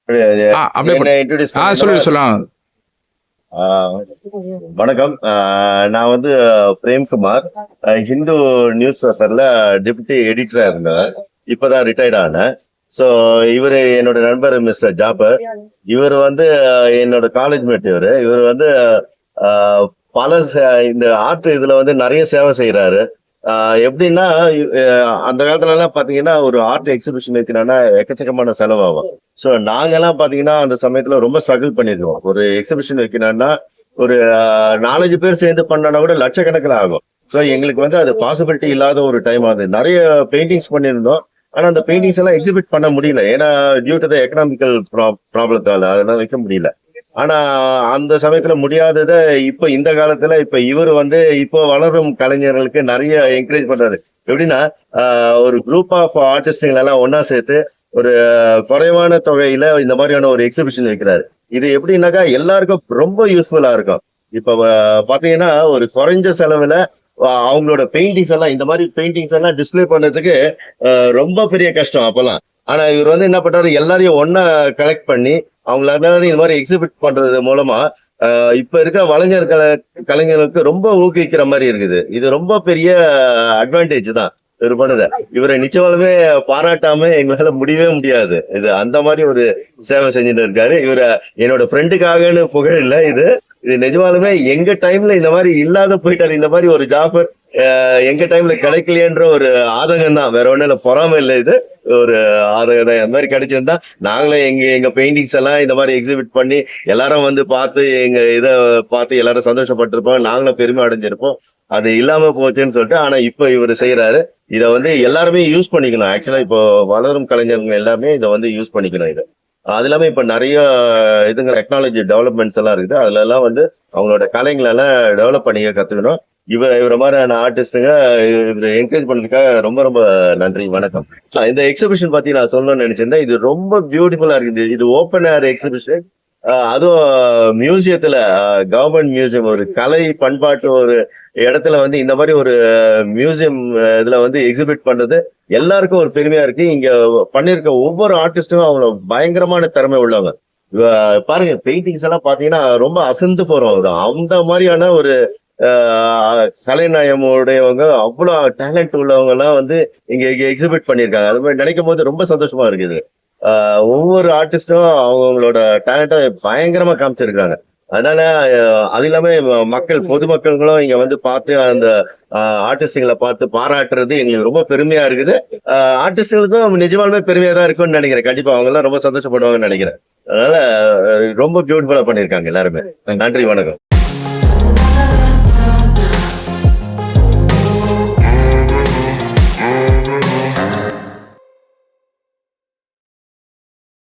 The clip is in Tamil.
அப்படியே என்ன இன்ட்ரோடியூஸ் சொல்லு சொல்லலாம். வணக்கம். நான் வந்து பிரேம்குமார், ஹிந்து நியூஸ் பேப்பர்ல டெபுட்டி எடிட்டரா இருந்தேன். இப்பதான் ரிட்டையர்ட் ஆனேன். ஸோ இவரு என்னோட நண்பர் மிஸ்டர் ஜாபர். இவர் வந்து என்னோட காலேஜ் மேட். இவர் வந்து ஆஹ், பல இந்த ஆர்ட் இதுல வந்து நிறைய சேவை செய்யறாரு. எப்படின்னா அந்த காலத்துல எல்லாம் பாத்தீங்கன்னா ஒரு ஆர்ட் எக்ஸிபிஷன் வைக்கணும்னா எக்கச்சக்கமான செலவாகும். ஸோ நாங்கெல்லாம் பாத்தீங்கன்னா அந்த சமயத்துல ரொம்ப ஸ்ட்ரகிள் பண்ணிருக்கோம். ஒரு எக்ஸிபிஷன் வைக்கணும்னா ஒரு 4-5 பேர் சேர்ந்து பண்ணனா கூட லட்சக்கணக்கில் ஆகும். ஸோ எங்களுக்கு வந்து அது பாசிபிலிட்டி இல்லாத ஒரு டைம். அது நிறைய பெயிண்டிங்ஸ் பண்ணியிருந்தோம். ஆனா அந்த பெயிண்டிங்ஸ் எல்லாம் எக்ஸிபிட் பண்ண முடியல. ஏன்னா டியூ டு த எக்கனாமிக்கல் ப்ராப்ளத்தால அதெல்லாம் வைக்க முடியல. ஆனா அந்த சமயத்துல முடியாததை இப்ப இந்த காலத்துல இப்ப இவர் வந்து இப்போ வளரும் கலைஞர்களுக்கு நிறைய என்கரேஜ் பண்றாரு. எப்படின்னா ஒரு குரூப் ஆஃப் ஆர்டிஸ்டுகள் எல்லாம் ஒன்னா சேர்த்து ஒரு குறைவான தொகையில இந்த மாதிரியான ஒரு எக்ஸிபிஷன் வைக்கிறாரு. இது எப்படின்னாக்கா எல்லாருக்கும் ரொம்ப யூஸ்ஃபுல்லா இருக்கும். இப்ப பாத்தீங்கன்னா ஒரு குறைஞ்ச செலவுல அவங்களோட பெயிண்டிங்ஸ் எல்லாம் இந்த மாதிரி பெயிண்டிங்ஸ் எல்லாம் டிஸ்பிளே பண்றதுக்கு ரொம்ப பெரிய கஷ்டம் அப்பெல்லாம். ஆனா இவர் வந்து என்ன பண்றாரு, எல்லாரையும் ஒன்னா கலெக்ட் பண்ணி அவங்களால இந்த மாதிரி எக்ஸிபிட் பண்றது மூலமா இப்ப இருக்கிற கலைஞர்களுக்கு ரொம்ப ஊக்குவிக்கிற மாதிரி இருக்குது. இது ரொம்ப பெரிய அட்வான்டேஜ் தான் இவர் பண்ணத. இவரை நிச்சயமாலுமே பாராட்டாம எங்களால முடியவே முடியாது. இது அந்த மாதிரி ஒரு சேவை செஞ்சுட்டு இருக்காரு. இவரை என்னோட ஃப்ரெண்டுக்காகன்னு புகழ் இல்லை, இது இது நிஜமாலுமே எங்க டைம்ல இந்த மாதிரி இல்லாத போயிட்டாரு. இந்த மாதிரி ஒரு ஜாபர் எங்க டைம்ல கிடைக்கலையன்ற ஒரு ஆதங்கம் தான், வேற ஒண்ணும் இல்ல, பொறாம இல்லை. இது ஒரு ஆதங்கம் தான். அந்த மாதிரி கிடைச்சிருந்தா நாங்களும் எங்க பெயிண்டிங்ஸ் எல்லாம் இந்த மாதிரி எக்ஸிபிட் பண்ணி எல்லாரும் வந்து பார்த்து எங்க இதை பார்த்து எல்லாரும் சந்தோஷப்பட்டிருப்போம், நாங்களும் பெருமை அடைஞ்சிருப்போம். அது இல்லாம போச்சுன்னு சொல்லிட்டு. ஆனா இப்ப இவர் செய்யறாரு. இதை வந்து எல்லாருமே யூஸ் பண்ணிக்கணும். ஆக்சுவலா இப்போ வளரும் கலைஞர்கள் எல்லாமே இதை வந்து யூஸ் பண்ணிக்கணும். இது அது இல்லாம இப்ப நிறைய இதுங்க டெக்னாலஜி டெவலப்மெண்ட்ஸ் எல்லாம் இருக்குது. அதுல எல்லாம் வந்து அவங்களோட கலைங்களை எல்லாம் டெவலப் பண்ணிக்க கத்துக்கணும். இவரை மாதிரியான ஆர்டிஸ்டுங்க இவரை என்கரேஜ் பண்ணதுக்காக ரொம்ப ரொம்ப நன்றி. வணக்கம். இந்த எக்ஸிபிஷன் பத்தி நான் சொல்லணும்னு நினைச்சிருந்தேன். இது ரொம்ப பியூட்டிஃபுல்லா இருக்குது. இது ஓப்பன் ஏர் எக்ஸிபிஷன். அதுவும் மியூசியத்துல, கவர்மெண்ட் மியூசியம், ஒரு கலை பண்பாட்டு ஒரு இடத்துல வந்து இந்த மாதிரி ஒரு மியூசியம் இதுல வந்து எக்ஸிபிட் பண்றது எல்லாருக்கும் ஒரு பெருமையா இருக்கு. இங்க பண்ணிருக்க ஒவ்வொரு ஆர்டிஸ்டும் அவங்க பயங்கரமான திறமை உள்ளவங்க. பாருங்க, பெயிண்டிங்ஸ் எல்லாம் பாத்தீங்கன்னா ரொம்ப அசந்து போறவங்க தான். அந்த மாதிரியான ஒரு கலைநயம் உடையவங்க, அவ்வளவு டேலண்ட் உள்ளவங்க எல்லாம் வந்து இங்க எக்ஸிபிட் பண்ணிருக்காங்க. அது மாதிரி நினைக்கும் போது ரொம்ப சந்தோஷமா இருக்குது. ஒவ்வொரு ஆர்டிஸ்டும் அவங்களோட டேலண்ட்டை பயங்கரமா காமிச்சிருக்காங்க. அதனால அது இல்லாம பொதுமக்களும் இங்க வந்து பார்த்து அந்த ஆர்டிஸ்டுகளை பார்த்து பாராட்டுறது எங்களுக்கு ரொம்ப பெருமையா இருக்குது. ஆர்டிஸ்டுகளுக்கும் நிஜமாலுமே பெருமையா தான் இருக்கும்னு நினைக்கிறேன். கண்டிப்பா அவங்க எல்லாம் ரொம்ப சந்தோஷப்படுவாங்கன்னு நினைக்கிறேன். அதனால ரொம்ப பியூட்டிஃபுல்லா பண்ணிருக்காங்க எல்லாருமே. நன்றி, வணக்கம்.